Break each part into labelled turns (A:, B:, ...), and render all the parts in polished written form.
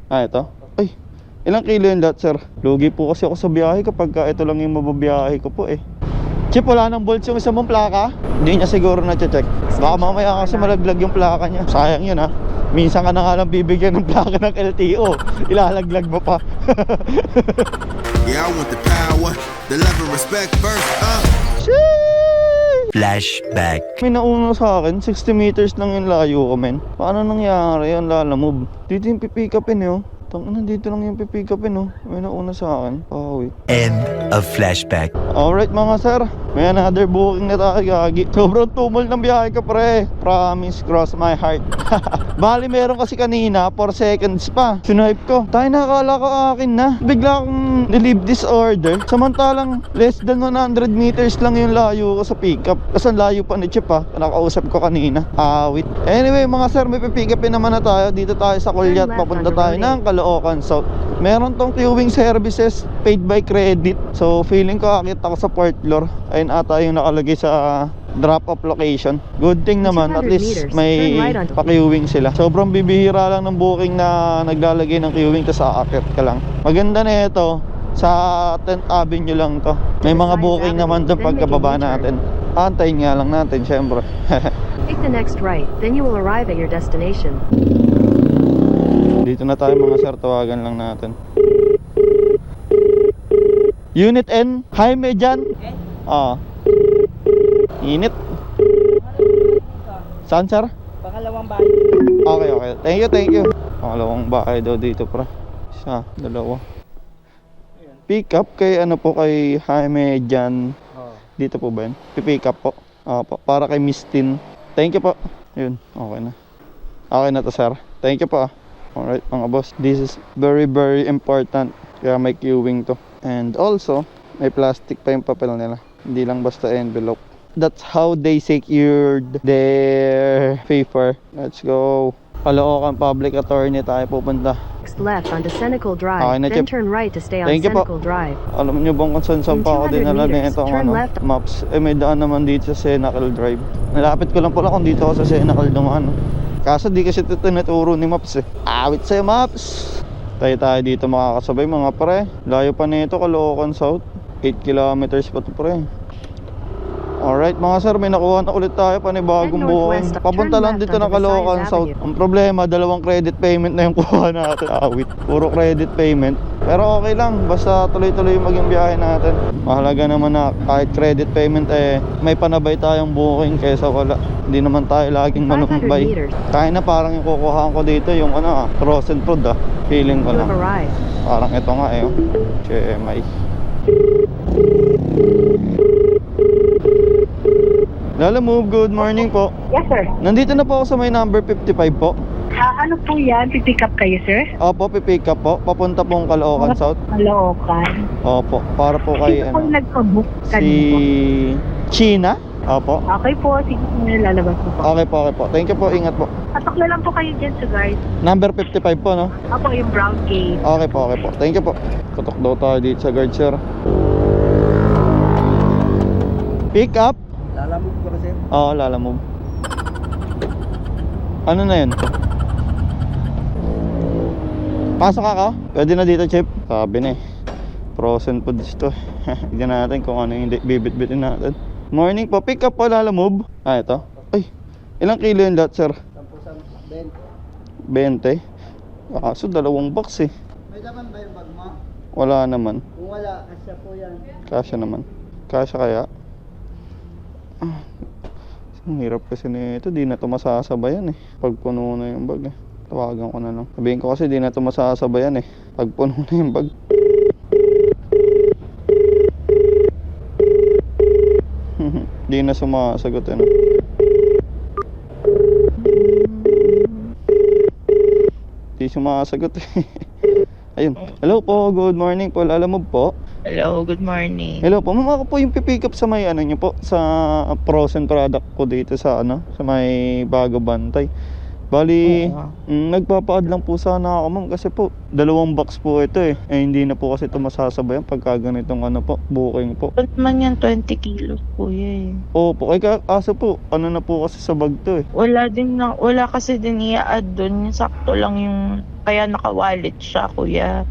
A: Ah, ito? Ay, ilang kilo yun lahat, sir? Lugi po kasi ako sa biyahe kapag ito lang yung mababiyahe ko po eh. Chip, wala nang bolts yung isa mong plaka? Hindi niya siguro na-check. Baka mamaya kasi malaglag yung plaka niya. Sayang yun ha. Minsan ka na nga lang bibigyan ng plaka ng LTO, ilalaglag mo pa.
B: Yeah, I want the power, the love and respect first,
C: Flashback.
A: May nauna sa akin, 60 meters lang yung layo ko, men. Paano nangyari yun, lalamove? Dito yung pipick upin yun. Tangina, dito lang yung pipick upin, oh. May nauna sa akin. Oh, wait.
C: End of flashback.
A: Alright mga sir, may another booking na tayo, gagi. Sobrang tumol ng biyahe ka, pre. Promise, cross my heart. Bali meron kasi kanina 4 seconds pa. Sinipe ko, tayo nakakala ko akin na. Bigla akong nilive disorder. Samantalang less than 100 meters lang yung layo ko sa pickup. Kasi ang layo pa ni Chip ha, nakausap ko kanina. Awit. Anyway mga sir, may pipick upin naman na tayo. Dito tayo sa Kulyat, papunta tayo ng Caloocan South. Meron tong queuing services, paid by credit. So feeling ko akit ako sa 4th floor. Ayun ata yung nakalagay sa drop off location. Good thing naman, at least may pa-queuing sila. Sobrang bibihira lang ng booking na naglalagay ng queuing, tas aakit ka lang. Maganda na ito, sa 10th Avenue lang to. May mga booking naman doon pagkababa natin. Antayin nga lang natin syempre.
D: Take the next right, then you will arrive at your destination.
A: Dito na tayo mga sir, tawagan lang natin. Unit N, Jaime dyan. Init. Saan sir?
E: Pangalawang bahay.
A: Okay. Thank you. Pangalawang bahay daw dito, pra. Isa, dalawa. Pick up kay ano po, kay Jaime dyan. Dito po ba yun? Pick up po. Para kay Miss Tin. Thank you po. Yun, okay na. Okay na to sir. Thank you po. Alright mga boss, this is very important. Kaya may queuing to. And also, may plastic pa yung papel nila. Hindi lang basta envelope. That's how they secured their paper. Let's go. Caloocan Public Attorney tayo pupunta.
D: Next left onto Senecal Drive,
A: Okay na,
D: then
A: Chip.
D: turn right to stay on
A: Thank you po.
D: Senecal Drive.
A: Alam niyo bang kung saan pa ako
D: 200
A: dinala
D: meters,
A: nito
D: turn
A: ano,
D: left.
A: maps. May daan naman dito sa Senecal Drive. Nalapit ko lang pala kung dito ako sa Senecal dumaan. Kaso di kasi ito tinuturo ni Maps eh. Awit sa'yo Maps. Tayo dito makakasabay mga pre. Layo pa nito, Caloocan South. 8 kilometers pa to pre. Alright mga sir, may nakuha na ulit tayo panibagong buhay. Papunta lang dito ng Caloocan South. Ang problema, 2 credit payment na yung kuha natin. Awit, puro credit payment. Pero okay lang, basta tuloy-tuloy yung maging biyahe natin. Mahalaga naman na kahit credit payment may panabay tayong booking kaysa wala. Hindi naman tayo laging malumbay. Kaya na parang yung kukuhaan ko dito yung frozen food feeling ko
D: You
A: lang.
D: have arrived.
A: Parang ito nga CMI. Lalamove, good morning po.
E: Yes, sir.
A: Nandito na po ako sa may number 55 po.
E: Ano po yan? Pipick up kayo, sir?
A: Opo, pipick up po. Papunta pong Caloocan South.
E: Caloocan.
A: Opo, para po kay
E: Sino pong nagpa-book
A: si
E: kanina
A: China. Opo.
E: po? Okay po, sige po, lalabas po po.
A: Okay po. Thank you po, ingat po.
E: Patok na lang po kayo dyan sa guard.
A: Number 55 po, no?
E: Ako yung brown gate.
A: Okay po. Thank you po. Tutok daw tayo dito sa guard, sir. Pick up?
E: Lalamog ko kasi.
A: Oo, lalamove. Ano na yun? Pasok ako? Pwede na dito, Chip. Sabi na frozen foods to. Tignan natin kung ano yung bibit-bitin natin. Morning po, pick up po, lalamove. Ito. Ay, ilang kilo yun lahat, sir? 20. So 2 box eh.
E: May laman ba yung bag mo?
A: Wala naman.
E: Kung wala, kasya po yan.
A: Kasya naman. Kasya kaya? Ang hirap kasi nito, di na ito masasabayan pag puno na yung bag Tawagan ko na lang. Sabihin ko kasi di na ito masasabayan pag puno na yung bag. Di na sumasagot Di sumasagot Ayun. Hello po, good morning po. Lalamove po.
F: Hello, good morning.
A: Hello po, ma'am, ako po yung pipick up sa may nyo po, sa frozen product ko dito sa sa may Bago Bantay. Bali,
F: Oo.
A: nagpapaad lang po sana ako ma'am kasi po 2 box po ito eh. Hindi na po kasi ito masasabayan pagka ganitong ano po, booking po.
F: Ba't man yan 20 kilos kuya eh.
A: Opo, kay kaso po, ano na po kasi sa bag to eh.
F: Wala kasi din i-add dun. Sakto lang yung, kaya naka-wallet siya kuya.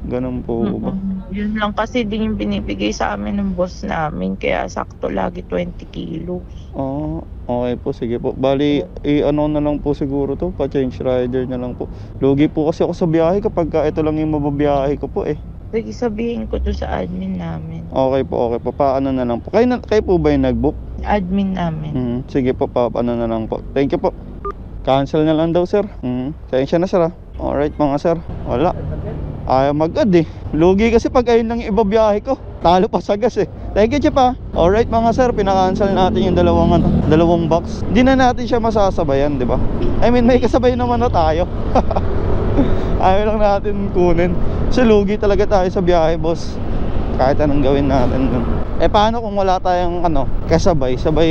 A: Ganun po ba?
F: Yun lang kasi din yung binibigay sa amin ng boss namin. Kaya sakto lagi 20 kilos.
A: Okay po, sige po. Bali, ano na lang po siguro to, pa-change rider na lang po. Lugi po kasi ako sa biyahe kapag ito lang yung mababiyahe ko po eh.
F: Sige, sabihin ko to sa admin namin.
A: Okay po. Paano na lang po? Kayo po ba yung nag-book?
F: Admin namin.
A: Sige po, paano na lang po. Thank you po. Cancel na lang daw sir. Tensya na sir ah. Alright mga sir. Wala. Ayaw mag-add eh. Lugi kasi pag ayun lang yung ibabiyahe ko. Talo pa sa gas eh. Thank you, Chip ah. Alright mga sir, pinaka-cancel natin yung dalawang box. Hindi na natin siya masasabayan, di ba? I mean, may kasabay naman na tayo. Ayaw lang natin kunin. Kasi lugi talaga tayo sa biyahe, boss. Kahit anong gawin natin dun. Paano kung wala tayong kasabay? Sabay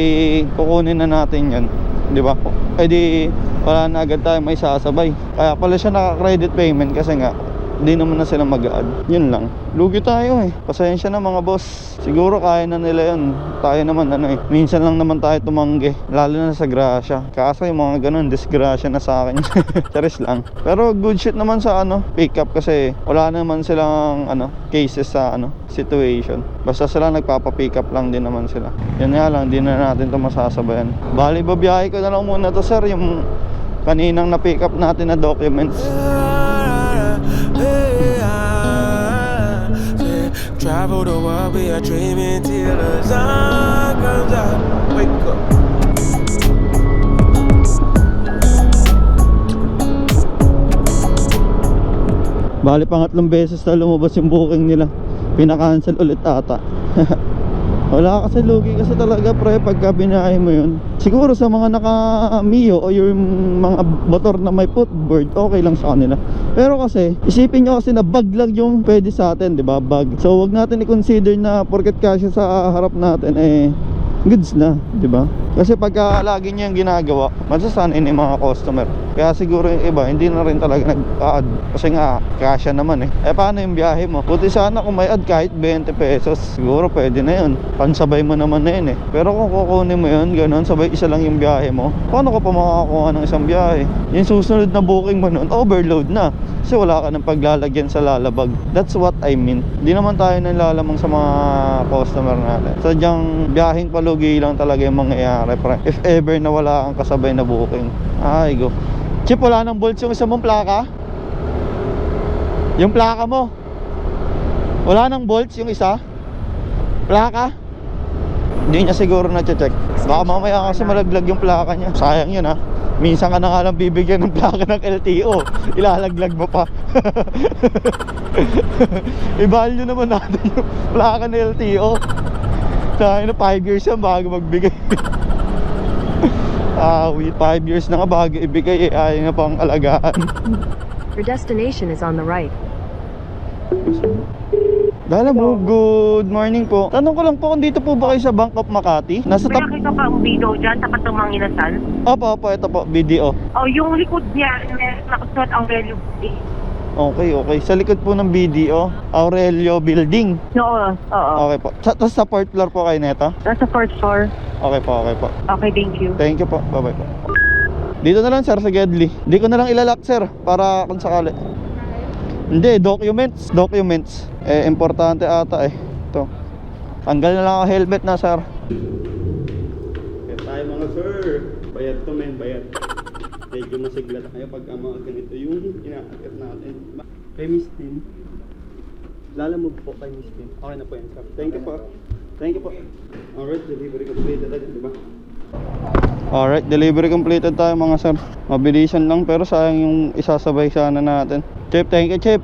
A: kukunin na natin yan, di ba? Di wala na agad tayong may sasabay. Kaya pala siya naka-credit payment kasi nga hindi naman na sila mag-add. Yun lang. Lugi tayo eh. Pasensya na mga boss. Siguro kaya na nila yun. Tayo naman minsan lang naman tayo tumanggi. Lalo na sa grasya. Kaso yung mga ganun, disgrasya na sa akin. Charis lang. Pero good shit naman sa pick up kasi wala naman silang cases sa situation. Basta sila nagpapa-pick up lang din naman sila. Yan nga lang, di na natin to masasabayan. Bali, babiyahe ko na lang muna to sir. Yung kaninang na-pick up natin na documents.
G: Travel the world, we are dreaming till the sun comes out. Wake up.
A: Bali, pangatlong beses na lumabas yung booking nila. Pinaka-cancel ulit ata. Wala kasi, lugi kasi talaga pre pagka binahe mo yun. Siguro sa mga naka-Mio o yung mga motor na may footboard, okay lang sa kanila. Pero kasi isipin nyo kasi na bag lang yung pwede sa atin, di ba? Bag. So wag natin i-consider na porket kasya sa harap natin goods na, di ba? Kasi pagka lagi niya yung ginagawa, masasanay ni mga customer. Kaya siguro yung iba hindi na rin talaga nag-add kasi nga kasya naman paano yung biyahe mo? Buti sana kung may add kahit 20 pesos, siguro pwede na yun. Pansabay mo naman na yun Pero kung kukunin mo yun, ganun, sabay isa lang yung biyahe mo, paano ka pa makakakuha ng isang biyahe? Yung susunod na booking mo nun, overload na. Kasi wala ka ng paglalagyan sa lalabag. That's what I mean. Hindi naman tayo nalalamang sa mga customer natin. Sadyang biyaheng palugi lang talaga yung mangyayari pre. If ever na wala kang kasabay na booking. Ay go. Chip, wala nang bolts yung isa mong plaka? Yung plaka mo wala nang bolts yung isa? Plaka? Hindi niya siguro na-check. Baka mamaya kasi malaglag yung plaka niya. Sayang yun Minsan ka na nga lang bibigyan ng plaka ng LTO, ilalaglag mo pa. I-value naman natin yung plaka ng LTO. Sayang na 5 years yan bago magbigay. Wait, 5 years na nga bago ibigay ayaw nga pang alagaan.
D: Your destination is on the right.
A: Dala mo, good morning po. Tanong ko lang po kung dito po ba kayo sa Bank of Makati? Nasa
H: May nakita pa ang video dyan, tapat ng mga inasal.
A: Opo, ito po, video.
H: Yung likod niya, nakasuot ang value.
A: Okay. Sa likod po ng BDO, Aurelio Building.
H: Oo.
A: Okay po. Tapos sa 4th floor po kayo neto?
H: Nasa first floor.
A: Okay po.
H: Okay, thank you.
A: Thank you po. Bye-bye po. Dito na lang sir sa Gedli. Hindi ko na lang ilalak sir para kung sakali. Hindi, documents. Importante ata Ito. Tanggal na lang ang helmet na sir. Kaya tayo mga sir. Bayad to men, bayad. Medyo masigla tayo pag mga ganito yung inaakit natin. Kay Miss Tin. Lalamog po kay Miss Tin. Okay na po yan sir. Thank you po. Alright, delivery completed agad, di ba? Alright, delivery completed tayo mga sir. Mabilisan lang pero sayang yung isasabay sana natin. Chip, thank you Chip.